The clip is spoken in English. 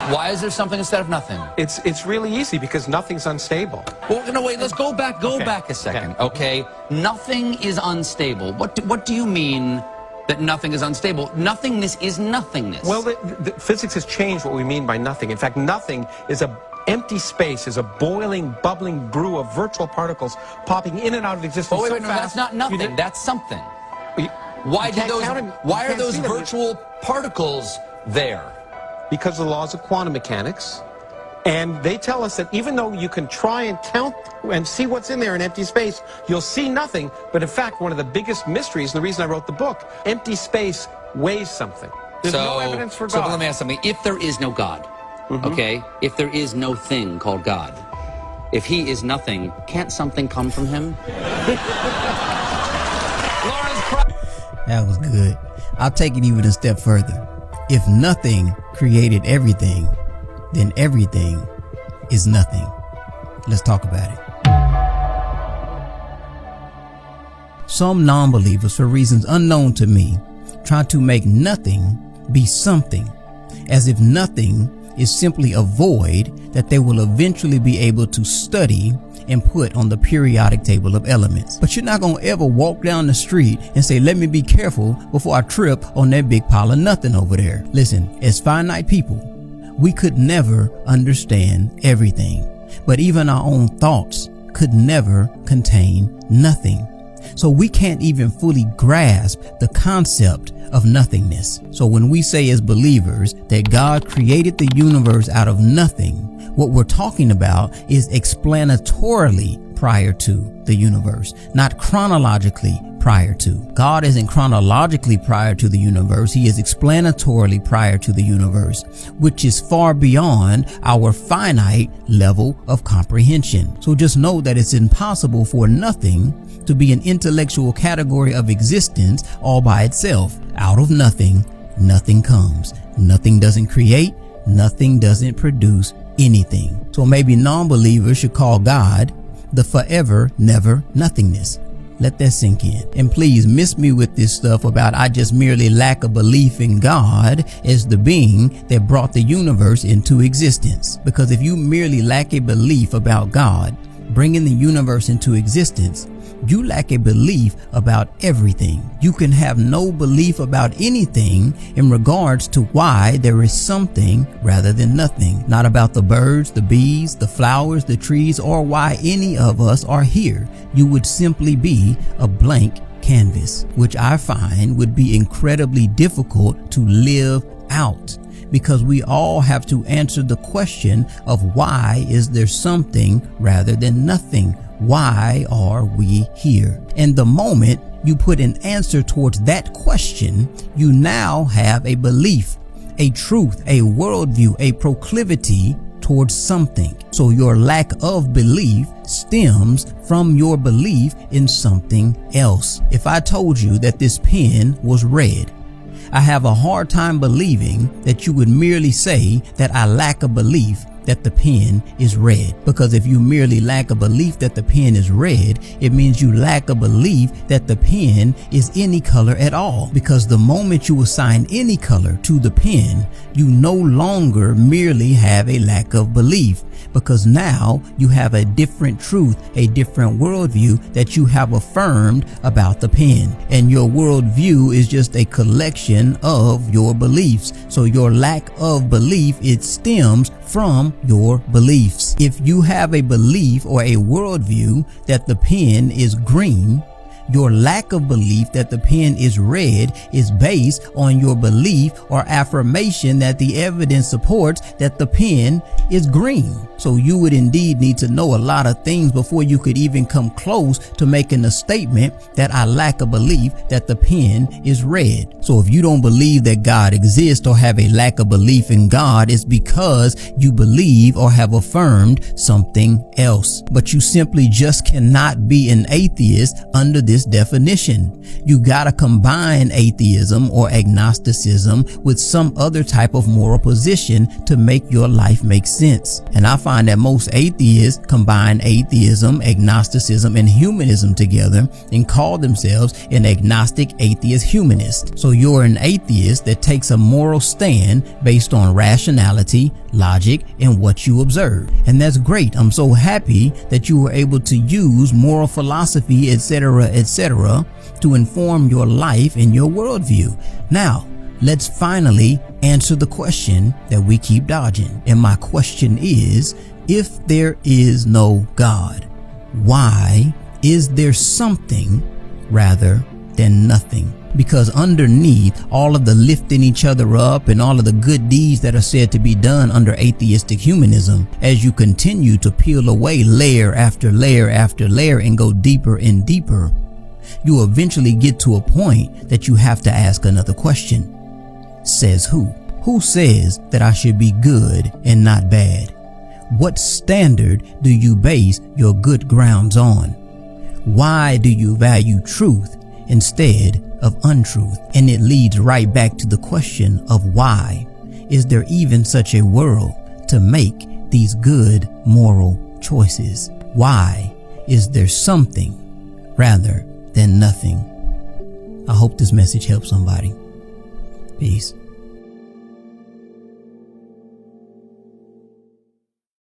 Why is there something instead of nothing? It's really easy because nothing's unstable. Well, no, wait, let's go back a second, okay? Nothing is unstable. What do you mean that nothing is unstable? Nothingness is nothingness. Well, the physics has changed what we mean by nothing. In fact, nothing is a empty space, is a boiling, bubbling brew of virtual particles popping in and out of existence. Oh, wait, so no, fast, that's not nothing. That's something. Why are those virtual particles there? Because of the laws of quantum mechanics. And they tell us that even though you can try and count and see what's in there in empty space, you'll see nothing. But in fact, one of the biggest mysteries, and the reason I wrote the book, empty space weighs something. There's no evidence for God. So let me ask something. If there is no God, okay, if there is no thing called God, if he is nothing, can't something come from him? That was good. I'll take it even a step further. If nothing created everything, then everything is nothing. Let's talk about it. Some non-believers, for reasons unknown to me, try to make nothing be something, as if nothing is simply a void that they will eventually be able to study and put on the periodic table of elements. But you're not going to ever walk down the street and say, let me be careful before I trip on that big pile of nothing over there. Listen, as finite people, we could never understand everything, but even our own thoughts could never contain nothing. So we can't even fully grasp the concept of nothingness. So when we say as believers that God created the universe out of nothing, what we're talking about is explanatorily prior to the universe, not chronologically prior to. God isn't chronologically prior to the universe. He is explanatorily prior to the universe, which is far beyond our finite level of comprehension. So just know that it's impossible for nothing to be an intellectual category of existence all by itself. Out of nothing, nothing comes. Nothing doesn't create. Nothing doesn't produce anything. So maybe non-believers should call God the forever never nothingness. Let that sink in. And please miss me with this stuff about I just merely lack a belief in God as the being that brought the universe into existence. Because if you merely lack a belief about God bringing the universe into existence, you lack a belief about everything. You can have no belief about anything in regards to why there is something rather than nothing. Not about the birds, the bees, the flowers, the trees, or why any of us are here. You would simply be a blank canvas, which I find would be incredibly difficult to live out, because we all have to answer the question of why is there something rather than nothing? Why are we here? And the moment you put an answer towards that question, you now have a belief, a truth, a worldview, a proclivity towards something. So your lack of belief stems from your belief in something else. If I told you that this pen was red, I have a hard time believing that you would merely say that I lack a belief that the pen is red. Because if you merely lack a belief that the pen is red, it means you lack a belief that the pen is any color at all. Because the moment you assign any color to the pen, you no longer merely have a lack of belief, because now you have a different truth, a different worldview that you have affirmed about the pen. And your worldview is just a collection of your beliefs. So your lack of belief, it stems from your beliefs. If you have a belief or a worldview that the pen is green, your lack of belief that the pen is red is based on your belief or affirmation that the evidence supports that the pen is green. So you would indeed need to know a lot of things before you could even come close to making a statement that I lack a belief that the pen is red. So if you don't believe that God exists or have a lack of belief in God, it's because you believe or have affirmed something else. But you simply just cannot be an atheist under this definition. You gotta combine atheism or agnosticism with some other type of moral position to make your life make sense. sense. And I find that most atheists combine atheism, agnosticism, and humanism together and call themselves an agnostic atheist humanist. So you're an atheist that takes a moral stand based on rationality, logic, and what you observe. And that's great. I'm so happy that you were able to use moral philosophy, etc., to inform your life and your worldview. Now, let's finally answer the question that we keep dodging. And my question is, if there is no God, why is there something rather than nothing? Because underneath all of the lifting each other up and all of the good deeds that are said to be done under atheistic humanism, as you continue to peel away layer after layer after layer and go deeper and deeper, you eventually get to a point that you have to ask another question. Says who? Who says that I should be good and not bad? What standard do you base your good grounds on? Why do you value truth instead of untruth? And it leads right back to the question of why is there even such a world to make these good moral choices? Why is there something rather than nothing? I hope this message helps somebody. Peace.